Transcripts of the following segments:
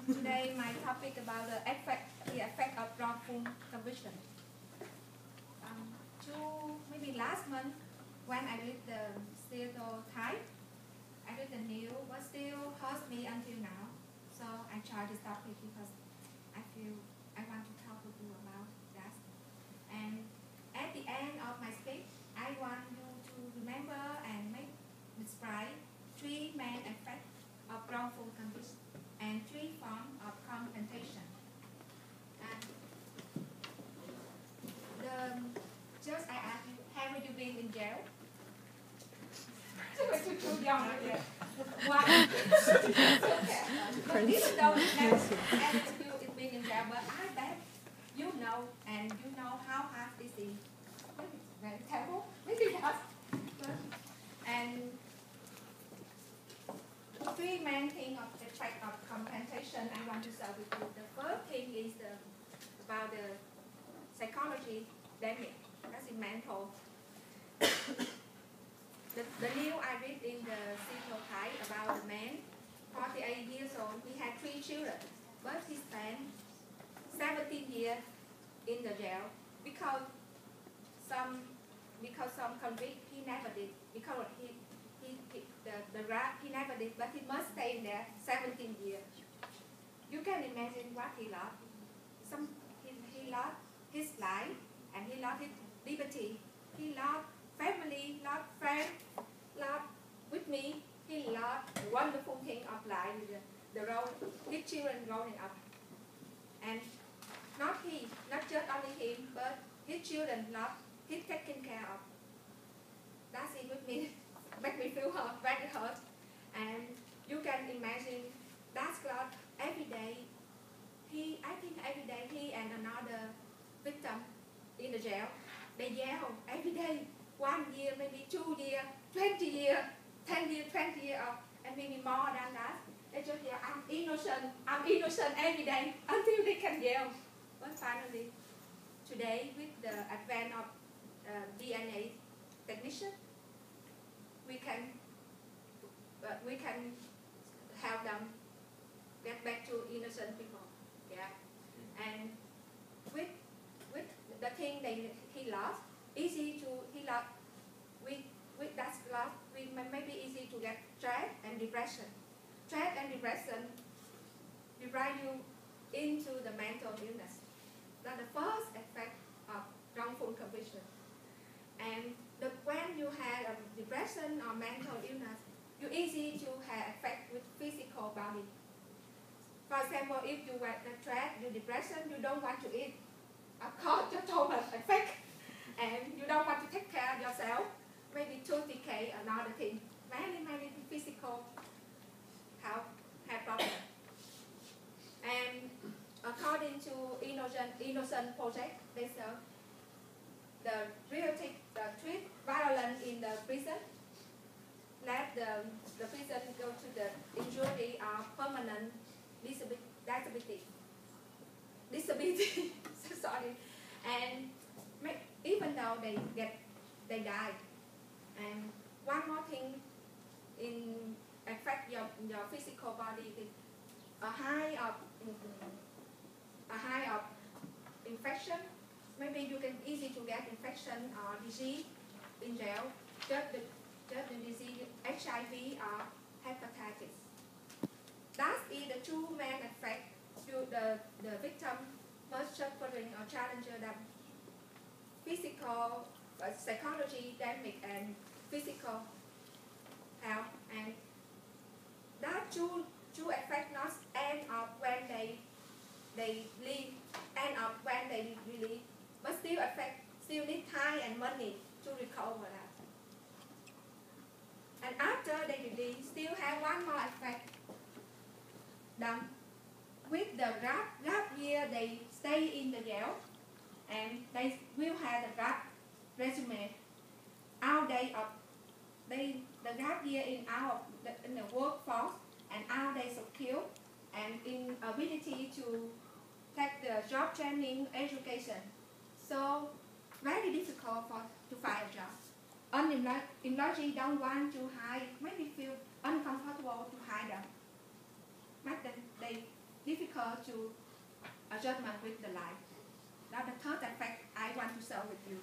Today my topic about the effect of wrongful conviction. Maybe last month when I read the stereotype, I read the news, but still hurts me until now. So I tried this topic because I feel I want to talk with you about that. And at the end of my speech, I want you to remember and describe three main effects of wrongful conviction and three forms of compensation. And just I ask you, have you been in jail? Too young yet. Why? But even though you never have been in jail, but I bet you know, and you know how hard this is. Maybe it's very terrible. Maybe not. And three main things of the effect of compensation I want to share with you. The first thing is about the psychology damage. That's the mental. The news I read in the stereotype about the man, 48 years old, he had 3 children, but he spent 17 years in the jail because some convict he never did, because he never did, but he must stay in there 17 years. You can imagine what he lost. He lost his life and he lost his liberty. He lost family, lost friends, lost with me. He lost the wonderful thing of life, his children growing up. And not just only him, but his children lost, he's taken care of. That's it with me. Make me feel very hurt. And you can imagine that's God every day. I think every day he and another victim in the jail, they yell every day, 1 year, maybe 2 years, 20 years, 10 years, 20 years, and maybe more than that. They just yell, I'm innocent every day, until they can yell. But finally, today with the advent of DNA technician, we can help them get back to innocent people. Yeah, and with the thing he lost, with that loss, we may be easy to get stress and depression. Stress and depression drive you into the mental illness. That's the first effect of wrongful conviction. And when you have a depression or mental illness, you easy to have effect with physical body. For example, if you have stress, you depression, you don't want to eat. Of course, your total effect, and you don't want to take care of yourself. Maybe tooth decay, another thing. Many physical health have problems. And according to Innocent Project, they say the treat violence in the prison, let the prison go to the injury or permanent disability. Sorry. And even though they die. And one more thing in affect your physical body is a high of infection. Maybe you can easy to get infection or disease in jail, just the disease HIV or hepatitis. That is the two main effects to the victim most suffering or challenger them. Physical, psychology damage and physical health, and that two effects not end up when they leave, end up when they release, but still need time and money to recover that. And after they release, still have one more effect. With the gap year they stay in the jail, and they will have the gap resume. The gap year in the workforce and how they secure and in ability to take the job training education. So very difficult to find a job. Employees don't want to hire, maybe feel uncomfortable to hire them. Make them difficult to adjustment with the life. That's the third effect I want to show with you.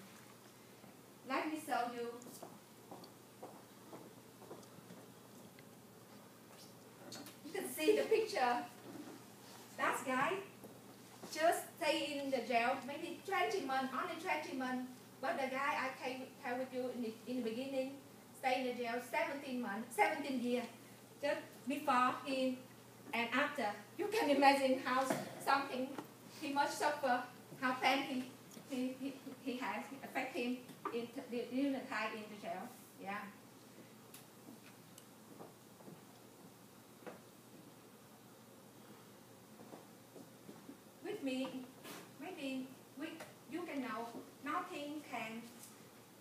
Let me show you. You can see the picture. That guy just stay in the jail maybe 20 months, only 20 months. But the guy I came with you in the beginning stay in the jail 17 months, 17 years. Just before him and after. You can imagine how something he must suffer, how pain he has affect him during the time in the jail. Yeah. With me, maybe you can know nothing can,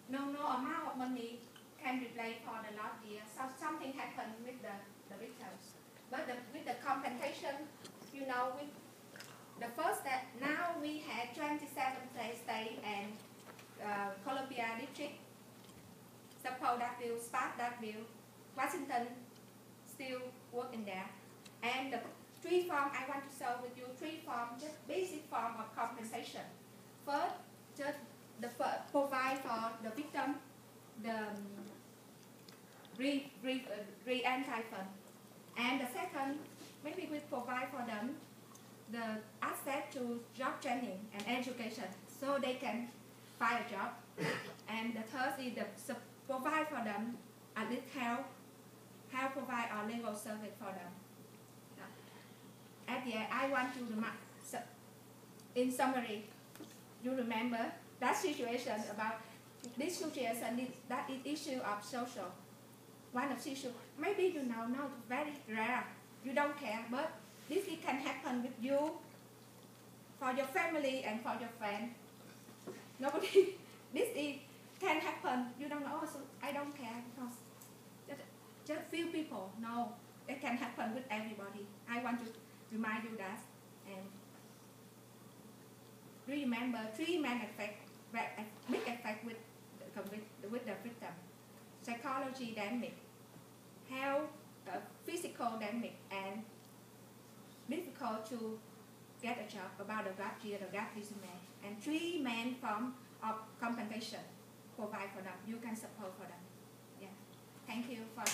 no amount of money can replace for the last year. So something happened with the victims. But with the compensation, you know, with the first step, now we had 27 state and Columbia District, support that bill, start that bill, Washington still working there. And the three forms I want to show with you, three forms, just basic form of compensation. First, just provide for the victim the re-entry fund. And the second, maybe we provide for them the access to job training and education so they can find a job. And the third is the provide for them at least help provide our legal service for them. At the end, I want to remark, in summary, you remember that situation about this situation, that is issue of social. One of issue, maybe you know, now very rare, you don't care, but this can happen with you, for your family and for your friend. Nobody, can happen, you don't know, so I don't care, because just few people know it can happen with everybody. I want to remind you that. And remember, three main effects, big effect with the victim. Psychology damage, health, physical damage, and difficult to get a job about the gap year, the gap resume. And three main forms of compensation provide for them. You can support for them. Yeah. Thank you for